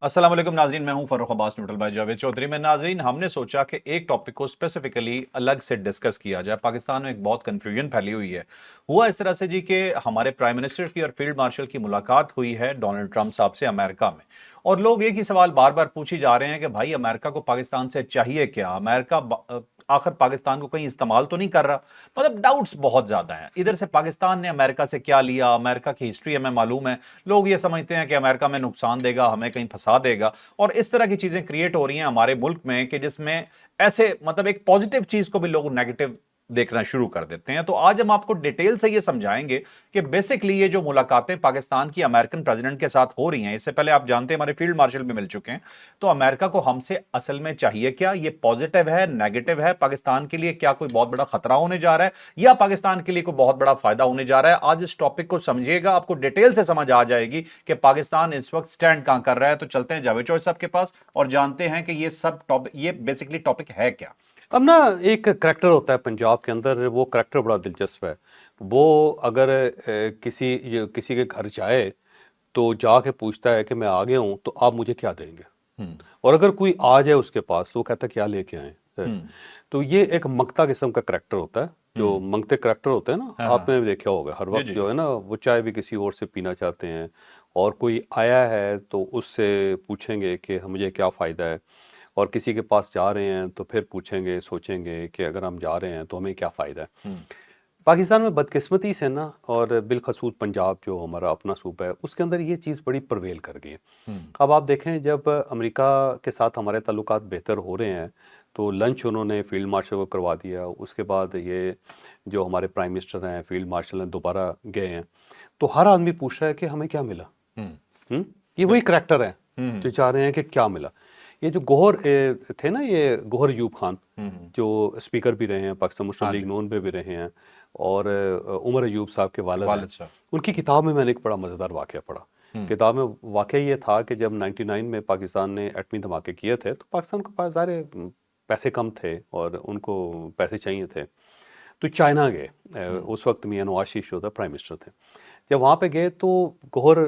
अस्सलाम वालेकुम नाजरीन, मैं हूं फर्रुख अब्बास न्यूट्रल बाय जावेद चौधरी में। नाजरीन, हमने सोचा कि एक टॉपिक को स्पेसिफिकली अलग से डिस्कस किया जाए। पाकिस्तान में एक बहुत कंफ्यूजन फैली हुई है। हुआ इस तरह से जी कि हमारे प्राइम मिनिस्टर की और फील्ड मार्शल की मुलाकात हुई है डोनाल्ड ट्रंप साहब से अमेरिका में, और लोग एक ही सवाल बार बार पूछी जा रहे हैं कि भाई अमेरिका को पाकिस्तान से चाहिए क्या? अमेरिका आखिर पाकिस्तान को कहीं इस्तेमाल तो नहीं कर रहा? मतलब डाउट्स बहुत ज्यादा हैं। इधर से पाकिस्तान ने अमेरिका से क्या लिया? अमेरिका की हिस्ट्री हमें मालूम है। लोग ये समझते हैं कि अमेरिका में नुकसान देगा, हमें कहीं फंसा देगा, और इस तरह की चीजें क्रिएट हो रही हैं हमारे मुल्क में कि जिसमें ऐसे मतलब एक पॉजिटिव चीज को भी लोग नेगेटिव देखना शुरू कर देते हैं। तो आज हम आपको डिटेल से ये समझाएंगे कि बेसिकली ये जो मुलाकातें पाकिस्तान की अमेरिकन प्रेसिडेंट के साथ हो रही हैं, इससे पहले आप जानते हैं हमारे फील्ड मार्शल भी मिल चुके हैं। तो अमेरिका को हमसे असल में चाहिए क्या? ये पॉजिटिव है, नेगेटिव है? पाकिस्तान के लिए क्या कोई बहुत बड़ा खतरा होने जा रहा है, या पाकिस्तान के लिए कोई बहुत बड़ा फायदा होने जा रहा है? आज इस टॉपिक को समझिएगा, आपको डिटेल से समझ आ जाएगी कि पाकिस्तान इस वक्त स्टैंड कहां कर रहा है। तो चलते हैं जावेद चौधरी साहब के पास और जानते हैं कि ये सब टॉपिक, ये बेसिकली टॉपिक है क्या। अब ना एक करैक्टर होता है पंजाब के अंदर, वो करैक्टर बड़ा दिलचस्प है। वो अगर किसी के घर जाए तो जाके पूछता है कि मैं आ गया हूँ तो आप मुझे क्या देंगे। और अगर कोई आ जाए उसके पास तो वो कहता है क्या लेके आए। तो ये एक मंगता किस्म का करैक्टर होता है। जो मंगते करैक्टर होते हैं ना, हाँ हाँ। आपने भी देखा होगा, हर जी वक्त जी। जो है ना वो चाय भी किसी और से पीना चाहते हैं। और कोई आया है तो उससे पूछेंगे कि मुझे क्या फ़ायदा है। और किसी के पास जा रहे हैं तो फिर पूछेंगे, सोचेंगे कि अगर हम जा रहे हैं तो हमें क्या फ़ायदा है। पाकिस्तान में बदकिस्मती से ना, और बिलखसूस पंजाब जो हमारा अपना सूबा है उसके अंदर ये चीज़ बड़ी प्रवेल कर गई है। अब आप देखें, जब अमेरिका के साथ हमारे ताल्लुकात बेहतर हो रहे हैं तो लंच उन्होंने फील्ड मार्शल को करवा दिया। उसके बाद ये जो हमारे प्राइम मिनिस्टर हैं, फील्ड मार्शल हैं, दोबारा गए हैं। तो हर आदमी पूछ रहा है कि हमें क्या मिला। ये वही करैक्टर है जो चाह रहे हैं कि क्या मिला। ये जो गौहर थे ना, ये गौहर अयूब खान जो स्पीकर भी रहे हैं, पाकिस्तान मुस्लिम हाँ लीग जी। नून पे भी रहे हैं, और उमर अयूब साहब के वालिद हैं। वालिद साहब। उनकी किताब में मैंने एक बड़ा मज़ेदार वाक़या पढ़ा। किताब में वाक़या ये था कि जब 99 में पाकिस्तान ने एटमी धमाके किए थे तो पाकिस्तान के पास ज़ाहिर पैसे कम थे और उनको पैसे चाहिए थे। तो चाइना गए। उस वक्त मियां नवाज शरीफ जो था प्राइम मिनिस्टर थे। जब वहाँ पे गए तो गौहर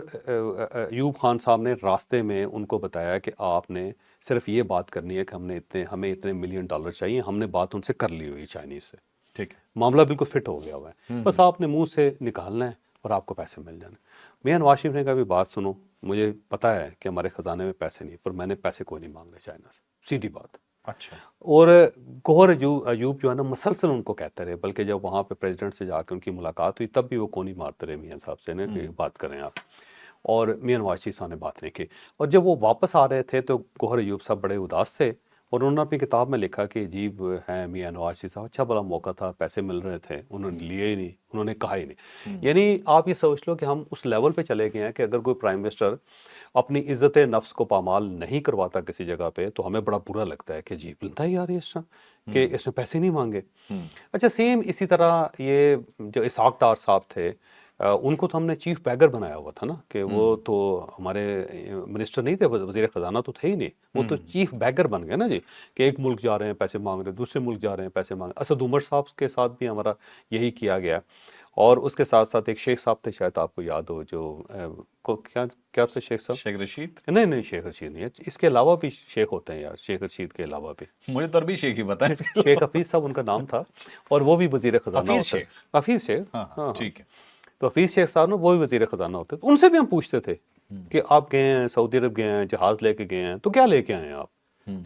अयूब खान साहब ने रास्ते में उनको बताया कि आपने सिर्फ ये बात करनी है कि हमें इतने मिलियन डॉलर चाहिए। हमने बात उनसे कर ली हुई चाइनीज़ से, ठीक है। मामला बिल्कुल फिट हो गया हुआ है। बस आपने मुंह से निकालना है और आपको पैसे मिल जाने। मियां नवाज शरीफ ने कहा भी बात सुनो, मुझे पता है कि हमारे ख़जाने में पैसे नहीं, पर मैंने पैसे कोई नहीं मांग रहे चाइना से, सीधी बात। अच्छा। और गौहर अयूब जो है ना मसलसल उनको कहते रहे, बल्कि जब वहाँ पे प्रेसिडेंट से जाकर उनकी मुलाकात हुई तब भी वो कोनी मारते रहे मियां साहब से ना कि बात करें आप। और मियां नवाज शरीफ साहब ने बात नहीं की। और जब वो वापस आ रहे थे तो गौहर अयूब साहब बड़े उदास थे, और उन्होंने अपनी किताब में लिखा कि अजीब हैं मियां नवाज शरीफ साहब, अच्छा भला मौका था, पैसे मिल रहे थे, उन्होंने लिए ही नहीं, उन्होंने कहा ही नहीं। यानी आप ये समझ लो कि हम उस लेवल पे चले गए हैं कि अगर कोई प्राइम मिनिस्टर अपनी इज़्ज़त नफ्स को पामाल नहीं करवाता किसी जगह पे तो हमें बड़ा बुरा लगता है कि अजीब बनता है यार ये इसका, कि इसने पैसे नहीं मांगे। अच्छा, सेम इसी तरह ये जो इसहाक डार साहब थे, उनको तो हमने चीफ बैगर बनाया हुआ था ना, कि वो तो हमारे मिनिस्टर नहीं थे, वज़ीर ख़जाना तो थे ही नहीं, वो तो चीफ बैगर बन गए ना जी, कि एक मुल्क जा रहे हैं पैसे मांग रहे हैं, दूसरे मुल्क जा रहे हैं पैसे मांग रहे हैं। असद उमर साहब के साथ भी हमारा यही किया गया। और उसके साथ साथ एक शेख साहब थे, शायद आपको याद हो, जो को क्या क्या थे शेख साहब? शेख रशीद। नहीं नहीं, शेख रशीद नहीं है, इसके अलावा भी शेख होते हैं यार, शेख रशीद के अलावा भी। मुझे तो अरबी शेख ही पता है इसके शेख अलावा। हफीज़ साहब उनका नाम था, और वो भी वज़ीर ख़जाना हफीज होता है। शेख। हफीज़ शेख, हाँ हाँ हाँ, हाँ। ठीक है। तो हफीज़ शेख साहब ना वो भी वज़ीर ख़जाना होते, तो उनसे भी हम पूछते थे कि आप गए हैं सऊदी अरब, गए हैं जहाज़ लेके गए हैं, तो क्या लेके आए हैं आप?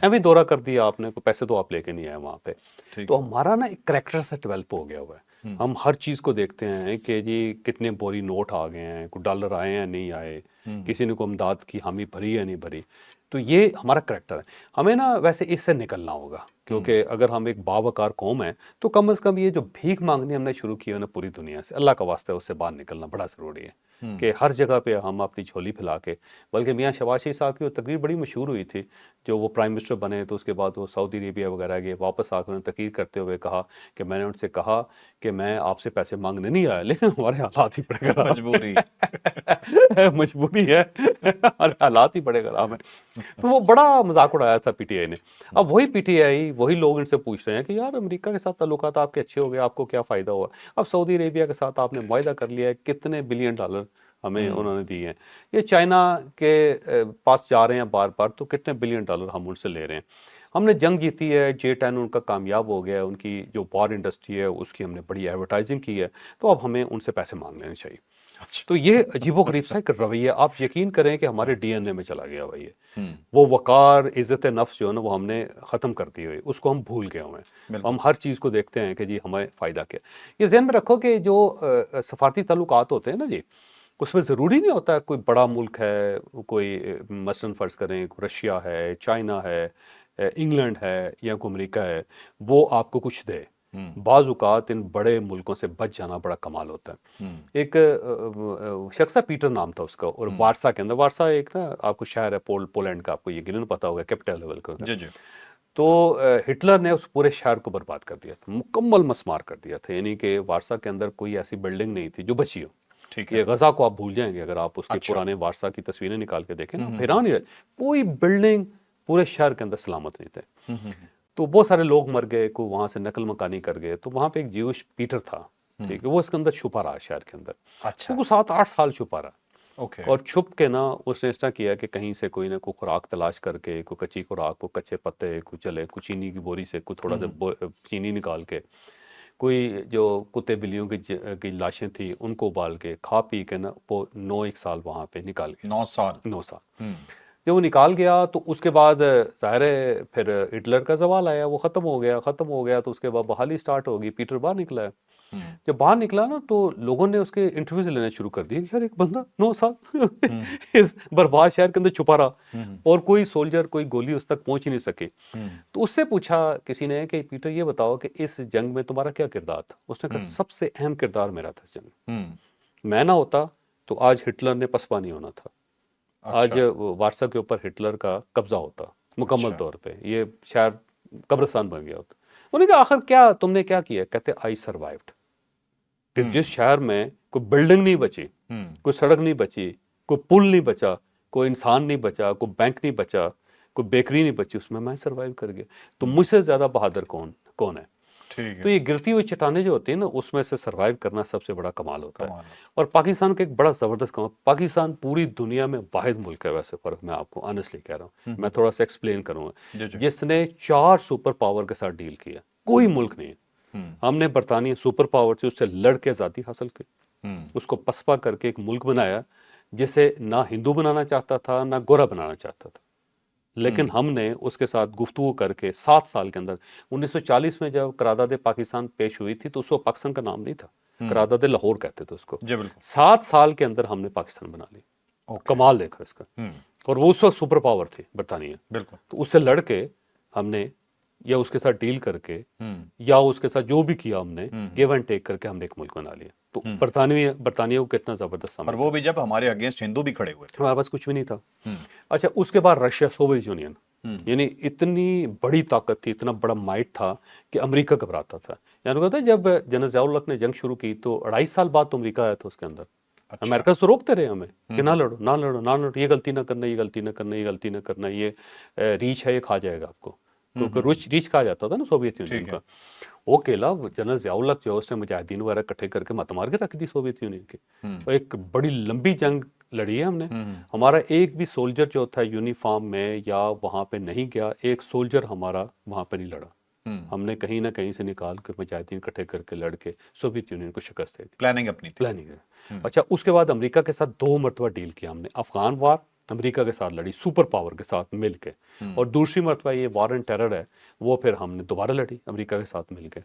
एवं दौरा कर दिया आपने, कोई पैसे तो आप लेके नहीं आए वहाँ पे। ठीक तो है। हमारा ना एक करैक्टर से डेवलप हो गया हुआ है। हम हर चीज़ को देखते हैं कि जी कितने बोरी नोट आ गए हैं, कोई डॉलर आए हैं नहीं आए, किसी ने को इमदाद की हामी भरी है नहीं भरी। तो ये हमारा करैक्टर है। हमें ना वैसे इससे निकलना होगा, क्योंकि अगर हम एक बावकार कौम है तो कम से कम ये जो भीख मांगनी हमने शुरू की है ना पूरी दुनिया से, अल्लाह का वास्ता है उससे बाहर निकलना बड़ा ज़रूरी है। कि हर जगह पे हम अपनी झोली फैला के, बल्कि मियां शहबाज शरीफ साहब की वो तकरीर बड़ी मशहूर हुई थी, जो वो प्राइम मिनिस्टर बने तो उसके बाद वो सऊदी अरेबिया वगैरह गए, वापस आकर उन्होंने तकरीर करते हुए कहा कि मैंने उनसे कहा कि मैं आपसे पैसे मांगने नहीं आया, लेकिन हमारे हालात ही बड़े खराब मजबूरी। मजबूरी है, हमारे हालात ही बड़े खराब हैं। तो वो बड़ा मजाक उड़ाया था पीटीआई ने। अब वही पीटीआई, वही लोग इनसे पूछ रहे हैं कि यार अमेरिका के साथ ताल्लुकात आपके अच्छे हो गए, आपको क्या फ़ायदा हुआ? अब सऊदी अरेबिया के साथ आपने मुआहिदा कर लिया है, कितने बिलियन डॉलर ہمیں انہوں نے دی ہیں. یہ چائنا کے پاس جا رہے ہیں بار بار, تو کتنے بلین ڈالر ہم ان سے لے رہے ہیں. ہم نے جنگ جیتی ہے, J-10 ان کا کامیاب ہو گیا ہے, ان کی جو وار انڈسٹری ہے اس کی ہم نے بڑی ایڈورٹائزنگ کی ہے, تو اب ہمیں ان سے پیسے مانگ لینے چاہیے. تو یہ عجیب و غریب سا ایک رویہ, آپ یقین کریں کہ ہمارے ڈی این اے میں چلا گیا ہوا یہ. وہ وقار, عزت نفس جو ہے نا, وہ ہم نے ختم کر دی ہوئی, اس کو ہم بھول گئے ہوئے ہیں. ہم ہر چیز کو دیکھتے ہیں کہ جی ہمیں فائدہ کیا. یہ ذہن میں رکھو کہ جو سفارتی تعلقات ہوتے ہیں نا جی, اس میں ضروری نہیں ہوتا کوئی بڑا ملک ہے, کوئی مثلاً فرض کریں رشیا ہے, چائنا ہے, انگلینڈ ہے یا کوئی امریکہ ہے, وہ آپ کو کچھ دے. بعض اوقات ان بڑے ملکوں سے بچ جانا بڑا کمال ہوتا ہے. ایک شخص ہے, پیٹر نام تھا اس کا, اور وارسا کے اندر, وارسا ایک نا آپ کو شہر ہے پولینڈ کا, آپ کو یقیناً پتا ہوگا, کیپٹل لیول کا. جی جی. تو ہٹلر نے اس پورے شہر کو برباد کر دیا تھا, مکمل مسمار کر دیا تھا. یعنی کہ وارسا کے اندر کوئی ایسی بلڈنگ نہیں تھی جو بچی ہو. ٹھیک ہے. یہ غزہ کو آپ بھول جائیں گے اگر آپ اس کے پرانے وارسا کی تصویریں نکال کے دیکھیں نا, حیران ہی رہے, کوئی بلڈنگ پورے شہر کے اندر سلامت نہیں تھے. تو بہت سارے لوگ مر گئے, کوئی وہاں سے نقل مکانی کر گئے. تو وہاں پہ ایک جیوش پیٹر تھا, ٹھیک ہے, وہ اس کے اندر چھپا رہا شہر کے اندر. اچھا. وہ 7-8 سال چھپا رہا, اوکے. اور چھپ کے نا اس نے اس طرح کیا کہ کہیں سے کوئی نہ کوئی خوراک تلاش کر کے, کوئی کچی خوراک, کوئی کچے پتے, کوئی چلے, کوئی چینی کی بوری سے کوئی تھوڑا سا چینی نکال کے, کوئی جو کتے بلیوں کی لاشیں تھیں ان کو ابال کے کھا پی کے نا, وہ 9 سال وہاں پہ نکال گیا. 9 سال. 9 سال جب وہ نکال گیا تو اس کے بعد ظاہر ہے پھر ہٹلر کا زوال آیا, وہ ختم ہو گیا. تو اس کے بعد بحالی سٹارٹ ہوگی, پیٹر باہر نکلا ہے. جب باہر نکلا نا تو لوگوں نے اس کے انٹرویوز لینا شروع کر دیے کہ یار ایک بندہ 9 سال اس برباد شہر کے اندر چھپا رہا, اور کوئی سولجر, کوئی گولی اس تک پہنچ ہی نہیں سکے. تو اس سے پوچھا کسی نے کہ پیٹر یہ بتاؤ کہ اس جنگ میں تمہارا کیا کردار تھا. اس نے کہا سب سے اہم کردار میرا تھا اس جنگ میں. میں نہ ہوتا تو آج ہٹلر نے پسپا نہیں ہونا تھا, آج وارسا کے اوپر ہٹلر کا قبضہ ہوتا مکمل طور پہ, یہ شہر قبرستان بن گیا ہوتا. انہوں نے کہا آخر کیا تم نے کیا کیا؟ کہتے آئی سروائیوڈ. کہ جس شہر میں کوئی بلڈنگ نہیں بچی, کوئی سڑک نہیں بچی, کوئی پل نہیں بچا, کوئی انسان نہیں بچا, کوئی بینک نہیں بچا, کوئی بیکری نہیں بچی, اس میں سروائیو کر گیا. تو مجھ سے زیادہ بہادر کون ہے؟ تو یہ گرتی ہوئی چٹانیں جو ہوتی ہیں نا, اس میں سے سروائیو کرنا سب سے بڑا کمال ہوتا ہے. اور پاکستان کا ایک بڑا زبردست کمال, پاکستان پوری دنیا میں واحد ملک ہے ویسے, فرق میں آپ کو آنیسٹلی کہہ رہا ہوں, میں تھوڑا سا ایکسپلین کروں گا, جس نے 4 سپر پاور کے ساتھ ڈیل کیا. کوئی ملک نہیں ہے. ہم نے برطانیہ سپر پاور سے اس سے لڑ کے آزادی حاصل کی, اس کو پسپا کر کے ایک ملک بنایا جسے نہ ہندو بنانا چاہتا تھا نہ گورا بنانا چاہتا تھا. لیکن ہم نے اس کے ساتھ گفتگو کر کے 7 سال کے اندر, 1940 میں جب قرارداد پاکستان پیش ہوئی تھی تو اس وقت پاکستان کا نام نہیں تھا, قرارداد لاہور کہتے تھے اس کو. 7 سال کے اندر ہم نے پاکستان بنا لی. کمال دیکھا اس کا. اور وہ اس وقت سپر پاور تھی برطانیہ. تو اس سے لڑ کے ہم نے, یا اس کے ساتھ ڈیل کر کے, یا اس کے ساتھ جو بھی کیا ہم نے, گیو اینڈ ٹیک کر کے ہم نے ایک ملک بنا لیا. تو برطانیہ کو کتنا زبردست, اور وہ بھی جب ہمارے اگینسٹ ہندو بھی کھڑے ہوئے, ہمارے پاس کچھ بھی نہیں تھا. اچھا, اس کے بعد رشیا, سوویت یونین, یعنی اتنی بڑی طاقت تھی, اتنا بڑا مائٹ تھا کہ امریکہ گھبراتا تھا. یعنی کہتا ہے جب جنرل ضیاء الحق نے جنگ شروع کی تو 2.5 سال بعد تو امریکہ آیا تھا اس کے اندر. امریکہ سے روکتے رہے ہمیں کہ نہ لڑو نہ لڑو نہ لڑو, یہ غلطی نہ کرنا, یہ غلطی نہ کرنا, یہ غلطی نہ کرنا, یہ ریچ ہے, یہ کھا جائے گا آپ کو, کیونکہ ریچ کہا جاتا تھا نا سوویت یونین کا. وہ کیلا جنرل ضیاء الحق جو اس نے مجاہدین وغیرہ اکٹھے کر کے مت مار کے رکھ دی سوویت یونین کی. ایک بڑی لمبی جنگ لڑی ہے ہم نے. ہمارا ایک بھی سولجر جو تھا یونیفارم میں یا وہاں پہ نہیں گیا, ایک سولجر ہمارا وہاں پہ نہیں لڑا. ہم نے کہیں نہ کہیں سے نکال کے مجاہدین اکٹھے کر کے لڑ کے سوویت یونین کو شکست دے دی. پلاننگ اپنی پلاننگ. اچھا, اس کے بعد امریکہ کے ساتھ 2 مرتبہ ڈیل کیا ہم نے. افغان وار امریکہ کے ساتھ لڑی سپر پاور کے ساتھ مل کے, اور دوسری مرتبہ یہ وار اینڈ ٹیرر ہے وہ پھر ہم نے دوبارہ لڑی امریکہ کے ساتھ مل کے.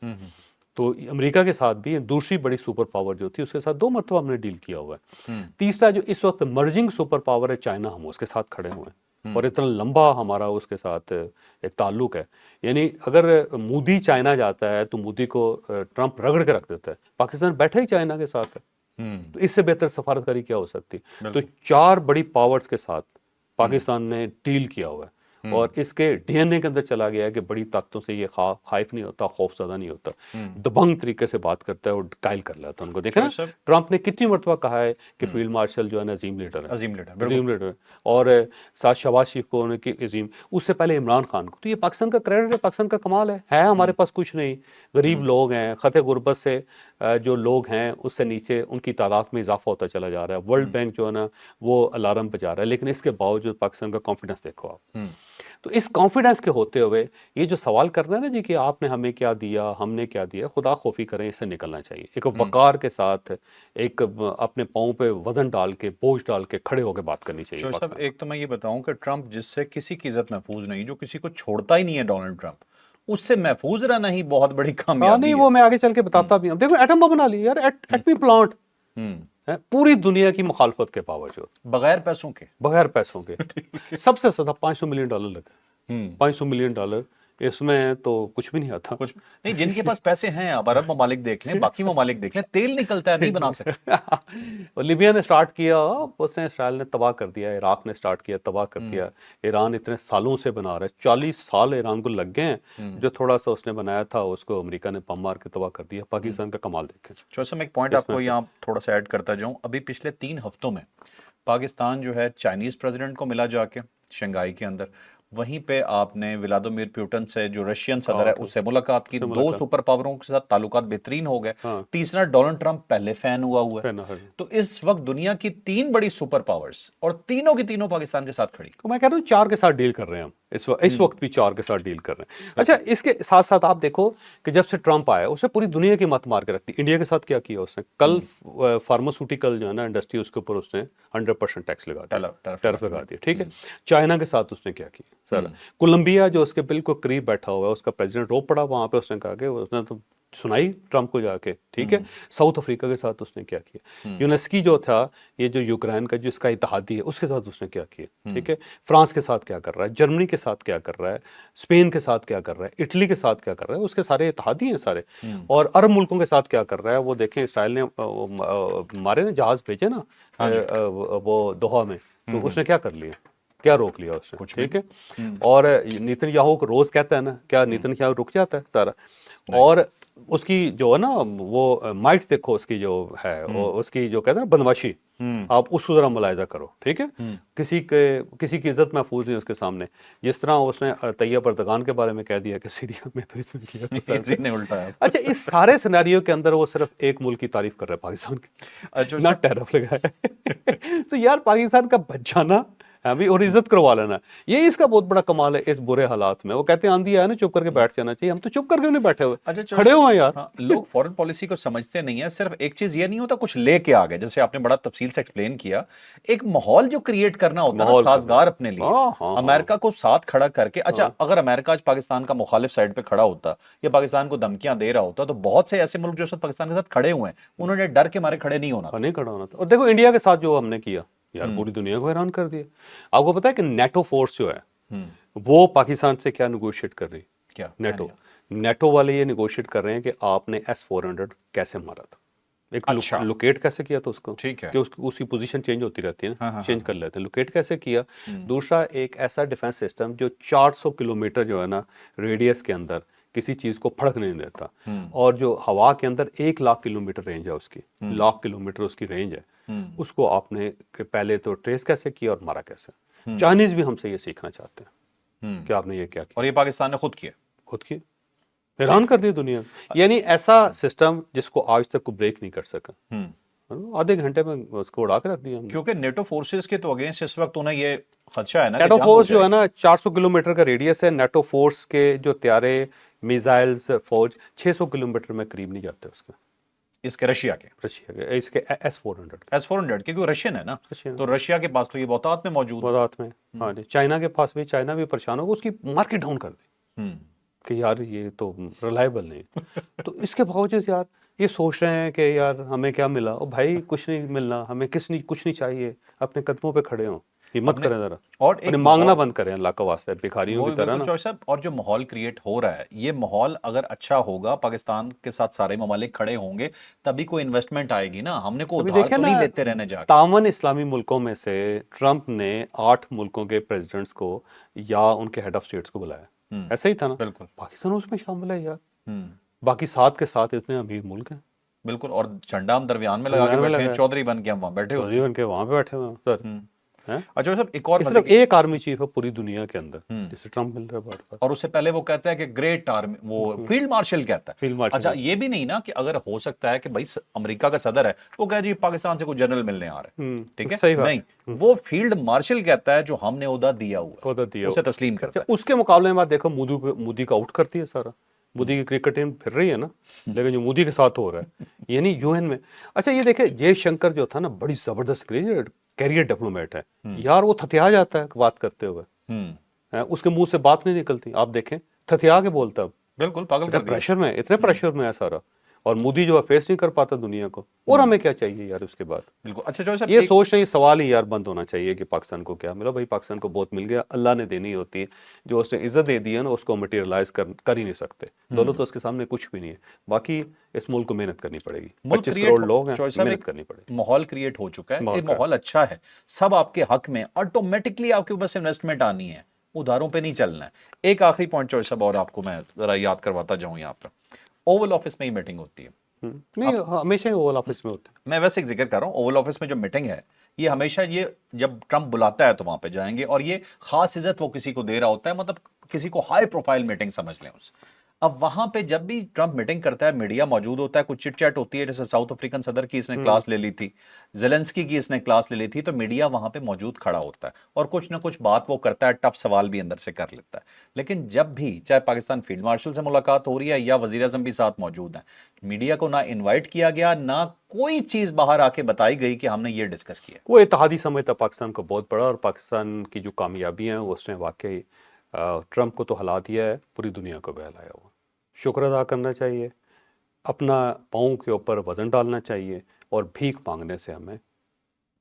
تو امریکہ کے ساتھ بھی دوسری بڑی سپر پاور جو تھی اس کے ساتھ 2 مرتبہ ہم نے ڈیل کیا ہوا ہے. تیسرا جو اس وقت مرجنگ سپر پاور ہے چائنا, ہم اس کے ساتھ کھڑے ہوئے ہیں, اور اتنا لمبا ہمارا اس کے ساتھ ایک تعلق ہے. یعنی اگر مودی چائنا جاتا ہے تو مودی کو ٹرمپ رگڑ کے رکھ دیتا ہے, پاکستان بیٹھا ہی چائنا کے ساتھ ہے. تو اس سے بہتر سفارتکاری کیا ہو سکتی. تو 4 بڑی پاورز کے ساتھ پاکستان نے ڈیل کیا ہوا ہے, اور اس کے ڈی این اے کے اندر چلا گیا ہے کہ بڑی طاقتوں سے یہ خائف نہیں ہوتا, خوف زدہ نہیں ہوتا, دبنگ طریقے سے بات کرتا ہے اور قائل کر لیتا ہے ان کو. دیکھیں نا ٹرمپ نے کتنی مرتبہ کہا ہے کہ فیلڈ مارشل جو ہے نا عظیم لیڈر ہے, عظیم لیڈر, اور ساتھ شہباز شریف کو کہ عظیم, اس سے پہلے عمران خان کو. تو یہ پاکستان کا کریڈٹ ہے, پاکستان کا کمال ہے. ہمارے پاس کچھ نہیں, غریب لوگ ہیں, خطے غربت سے जो लोग हैं उससे नीचे उनकी तादाद में इजाफा होता चला जा रहा है। वर्ल्ड बैंक जो है ना वो अलार्म बजा रहा है, लेकिन इसके बावजूद पाकिस्तान का कॉन्फिडेंस देखो आप। तो इस कॉन्फिडेंस के होते हुए ये जो सवाल कर रहे हैं ना जी कि आपने हमें क्या दिया, हमने क्या दिया, खुदा खौफी करें, इससे निकलना चाहिए। एक वकार के साथ एक अपने पाँव पे वजन डाल के, बोझ डाल के खड़े होकर बात करनी चाहिए। जो सब एक तो मैं ये बताऊं कि ट्रंप जिससे किसी की इज्जत महफूज नहीं, जो किसी को छोड़ता ही नहीं है, डोनाल्ड ट्रंप, उससे महफूज रहना ही बहुत बड़ी हाँ कामयाबी नहीं, है। वो मैं आगे चल के बताता भी हूँ। देखो एटम बम बना ली यार, एटमी प्लांट है, पूरी दुनिया की मुखालफत के बावजूद, बगैर पैसों के। बगैर पैसों के। सबसे ज्यादा $500 मिलियन लगे। $500 मिलियन, इसमें तो कुछ भी नहीं आता। कुछ नहीं, जिनके पास पैसे हैं, अब अरब ममालिक देख लें, बाकी ममालिक देख लें, तेल निकलता है, नहीं बना सकते। और लीबिया ने स्टार्ट किया, उसने इसराइल ने तबाह कर दिया। इराक ने स्टार्ट किया, तबाह कर दिया। ईरान इतने सालों से बना रहा है, 40 साल ईरान को लग गए हैं। जो थोड़ा सा उसने बनाया था उसको अमेरिका ने बम मार के तबाह कर दिया। पाकिस्तान का कमाल देखें। चौसम एक पॉइंट आपको यहाँ थोड़ा सा ऐड करता जाऊं, अभी पिछले 3 हफ्तों में पाकिस्तान जो है चाइनीज प्रेसिडेंट को मिला जाके शंघाई के अंदर, वहीं पे आपने व्लादिमीर पुतिन से जो रशियन सदर है उससे मुलाकात की, 2 सुपर पावरों के साथ ताल्लुकात बेहतरीन हो गए। तीसरा डोनाल्ड ट्रंप पहले फैन हुआ है। तो इस वक्त दुनिया की 3 बड़ी सुपर पावर्स और तीनों की तीनों पाकिस्तान के साथ खड़ी। तो मैं कह रहा हूँ 4 के साथ डील कर रहे हैं हम इस वक्त भी 4 के साथ डील कर रहे हैं। अच्छा, इसके साथ साथ आप देखो कि जब से ट्रंप आया उसने पूरी दुनिया की मत मार के रखती। इंडिया के साथ क्या किया उसने? कल फार्मास्यूटिकल जो है ना इंडस्ट्री, उसके ऊपर उसने 100% टैक्स लगा दिया, टैरिफ लगा दिया। ठीक है। चाइना के साथ उसने क्या किया सर? कोलंबिया जो उसके बिल्कुल करीब बैठा हुआ है, उसका प्रेसिडेंट रो पड़ा वहां पे, उसने कहा कि उसने तो सुनाई ट्रंप को जाके। ठीक है। साउथ अफ्रीका के साथ उसने क्या किया? यूनेस्की जो था, ये जो यूक्रेन का जो इसका इत्तेहादी है, उसके साथ उसने क्या किया? ठीक है। फ्रांस के साथ क्या कर रहा है, जर्मनी के साथ क्या कर रहा है, स्पेन के साथ क्या कर रहा है, इटली के साथ क्या कर रहा है, उसके सारे इत्तेहादी हैं सारे। और अरब मुल्कों के साथ क्या कर रहा है वो देखें। इसराइल ने हमारे ने जहाज भेजे ना वो दोहा में, तो उसने क्या कर लिया? क्या रोक लिया उसने? ठीक है। और नेतन्याहू को रोज कहता है ना, क्या नेतन्याहू रुक जाता है सारा? और उसकी जो है ना वो माइट देखो, उसकी जो है उसकी जो कहते हैं ना बदमाशी, आप उसको जरा मुलायजा करो। ठीक है। किसी की इज्जत महफूज नहीं उसके सामने। जिस तरह उसने तैयब अर्दगान के बारे में कह दिया कि सीरिया में तो इसने किया तो इसी ने उल्टा है। अच्छा, इस सारे सिनेरियो के अंदर वो सिर्फ एक मुल्क की तारीफ कर रहा है, पाकिस्तान की। अच्छा, ना टैरिफ लगाया। तो यार पाकिस्तान का बच जाना भी और इज्जत करवा लेना, ये इसका बहुत बड़ा कमाल है इस बुरे हालात में। वो कहते हैं आंधी आया ना चुप करके बैठ जाना चाहिए, हम तो चुप करके नहीं बैठे हुए, अच्छा, खड़े हुए हैं यार। हाँ, लोग फॉरेन पॉलिसी को समझते नहीं है। सिर्फ एक चीज ये नहीं होता कुछ लेके आ गए, जैसे आपने बड़ा तफसील से एक्सप्लेन किया, एक माहौल जो क्रिएट करना होता है ना साजगार अपने लिए। अमेरिका को साथ खड़ा करके, अच्छा अगर अमेरिका आज पाकिस्तान का मुखालिफ साइड पे खड़ा होता या पाकिस्तान को धमकियां दे रहा होता, तो बहुत से ऐसे मुल्क जो सब पाकिस्तान के साथ खड़े हुए हैं, उन्होंने डर के मारे खड़े नहीं होना था। नहीं खड़ा होना था। और देखो इंडिया के साथ जो हमने किया यार, पूरी दुनिया को हैरान कर दिया। आपको पता है कि नेटो फोर्स जो है वो पाकिस्तान से क्या नेगोशिएट कर रही है? क्या? नेटो वाले ये नेगोशिएट कर रहे हैं कि आपने S-400 कैसे मारा था, एक अच्छा। लोकेट कैसे किया था उसको। ठीक है। कि उसकी पोजीशन चेंज होती रहती है ना, चेंज कर लेते हैं। लोकेट कैसे किया? दूसरा, एक ऐसा डिफेंस सिस्टम जो 400 किलोमीटर जो है ना रेडियस के अंदर किसी चीज को फड़क नहीं देता। और जो हवा के अंदर 1 लाख किलोमीटर रेंज है उसकी, लाख किलोमीटर उसकी रेंज है। उसको आपने पहले तो ट्रेस कैसे किया और मारा कैसे? चाइनीज भी हमसे ये सीखना चाहते हैं कि आपने ये क्या किया। और ये पाकिस्तान ने खुद किया। हैरान कर दिया दुनिया। यानी ऐसा सिस्टम जिसको आज तक को ब्रेक नहीं कर सका, आधे घंटे में उसको उड़ा के रख दिया हमने। क्योंकि नेटो फोर्सेस के तो अगेंस्ट इस वक्त उन्हें ये खदशा है ना, नेटो फोर्स जो है ना 400 किलोमीटर का रेडियस है। नेटो फोर्स के जो त्यारे, मिसाइल्स, फौज 600 किलोमीटर में करीब नहीं जाते उसके। इसके रशिया के इसके S-400 क्योंकि रशियन है ना, तो रशिया के पास तो ये बहुतात में मौजूद है। हाँ जी, चाइना के पास भी, चाइना भी परेशान होगा, उसकी मार्केट डाउन कर दी कि यार ये तो रिलायबल नहीं। तो इसके बावजूद यार ये सोच रहे हैं कि यार हमें क्या मिला? और भाई कुछ नहीं मिलना, हमें कुछ नहीं चाहिए। अपने कदमों पे खड़े हों, हिम्मत करें जरा, और एक मांगना बंद करें अल्लाह का वास्ते, भिखारियों की तरह ना। और जो माहौल क्रिएट हो रहा है, ये माहौल अगर अच्छा होगा, पाकिस्तान के साथ सारे ममालिक खड़े होंगे, तभी कोई इन्वेस्टमेंट आएगी ना। हमने को उधार तो नहीं लेते रहने जाके। 57 इस्लामी मुल्कों में से ट्रंप ने 8 मुल्कों के प्रेसिडेंट्स को या उनके हेड ऑफ स्टेट्स को बुलाया। ऐसा ही था ना? बिल्कुल। पाकिस्तान उसमें शामिल है यार। बाकी 7 के 7 इतने अमीर मुल्क हैं। बिल्कुल। और झंडा हम दरमियान में लगा के बैठे हैं, चौधरी बन के हम वहां बैठे हुए हैं सर। हैं? अच्छा साहब एक और सिर्फ एक आर्मी चीफ है पूरी दुनिया के अंदर जिसे ट्रम्प मिल रहा है बार बार। और उससे पहले वो कहता है कि ग्रेट आर्मी, वो फील्ड मार्शल कहता है। फील्ड मार्शल अच्छा ये भी नहीं ना कि अगर हो सकता है कि भाई अमेरिका का सदर है वो कहे जी पाकिस्तान से कोई जनरल मिलने आ रहा है, ठीक है, सही बात नहीं, वो फील्ड मार्शल कहता है जो हमने ओहदा दिया हुआ ओहदा दिया उसे तस्लीम करता है। उसके मुकाबले में बात देखो, मोदी का आउट करती है सारा। मोदी की क्रिकेट टीम फिर रही है ना, लेकिन जो मोदी के साथ हो रहा है ये नहीं यूएन में। अच्छा ये देखे जयशंकर जो था ना, बड़ी जबरदस्त कैरियर डिप्लोमेट है यार, वो थथिया जाता है बात करते हुए, उसके मुंह से बात नहीं निकलती, आप देखें थथिया के बोलता है, बिल्कुल पागल कर दिया। प्रेशर में, इतने प्रेशर में है सारा, और मोदी जो है फेस नहीं कर पाता दुनिया को, और हमें क्या चाहिए यार उसके बाद। बिल्कुल। अच्छा जो साहब ये सोच नहीं, सवाल ही यार बंद होना चाहिए कि पाकिस्तान को क्या मिला। भाई पाकिस्तान को बहुत मिल गया, अल्लाह ने देनी होती है, जो उसने इज्जत दे दी है ना उसको मटेरियलाइज कर ही नहीं सकते। दोनों तो उसके सामने कुछ भी नहीं है, बाकी इस मुल्क को मेहनत करनी पड़ेगी, 25 करोड़ लोग हैं, मेहनत करनी पड़ेगी। माहौल क्रिएट हो चुका है, ये माहौल अच्छा है, सब आपके हक में, ऑटोमेटिकली आपके पास इन्वेस्टमेंट आनी है, उधारों पे नहीं चलना है। एक आखिरी पॉइंट चॉइस साहब और आपको मैं जरा याद करवाता जाऊं, यहाँ पर ओवल ऑफिस में ही मीटिंग होती है। नहीं हमेशा ही ओवल ऑफिस में होते हैं। मैं वैसे एक जिक्र कर रहा हूँ, ओवल ऑफिस में जो मीटिंग है ये हमेशा, ये जब ट्रम्प बुलाता है तो वहां पे जाएंगे, और ये खास इज्जत वो किसी को दे रहा होता है, मतलब किसी को हाई प्रोफाइल मीटिंग समझ लें उस। अब वहां पे जब भी ट्रम्प मीटिंग करता है मीडिया मौजूद होता है, कुछ चिट चैट होती है, जैसे साउथ अफ्रीकन सदर की इसने क्लास ले ली थी, जेलेंस्की की इसने क्लास ले ली थी, तो मीडिया वहां पे मौजूद खड़ा होता है और कुछ ना कुछ बात वो करता है, टफ सवाल भी अंदर से कर लेता है। लेकिन जब भी चाहे पाकिस्तान फील्ड मार्शल से मुलाकात हो रही है या वजीर आजम भी साथ मौजूद है, मीडिया को ना इन्वाइट किया गया, ना कोई चीज बाहर आके बताई गई कि हमने ये डिस्कस किया। वो इत्तेहादी समझता पाकिस्तान को बहुत बड़ा, और पाकिस्तान की जो कामयाबियां हैं वो उसने वाकई ट्रम्प को तो हिला दिया है, पूरी दुनिया को बहलाया हुआ। शुक्र अदा करना चाहिए, अपना पाँव के ऊपर वजन डालना चाहिए, और भीख मांगने से हमें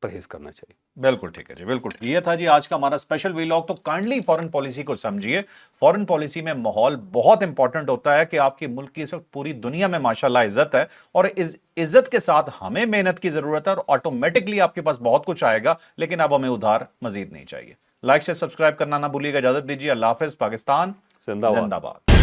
परहेज करना चाहिए। बिल्कुल ठीक है जी, बिल्कुल। ये था जी आज का हमारा स्पेशल वीलॉग। तो काइंडली फॉरेन पॉलिसी को समझिए, फॉरेन पॉलिसी में माहौल बहुत इंपॉर्टेंट होता है कि आपके मुल्क की इस वक्त पूरी दुनिया में माशाल्लाह इज्जत है, और इस इज्जत के साथ हमें मेहनत की जरूरत है, और ऑटोमेटिकली आपके पास बहुत कुछ आएगा, लेकिन अब हमें उधार मजीद नहीं चाहिए। लाइक से सब्सक्राइब करना ना भूलिएगा। इजाजत दीजिए, अल्लाह हाफिज। पाकिस्तान जिंदाबाद। जिंदाबाद।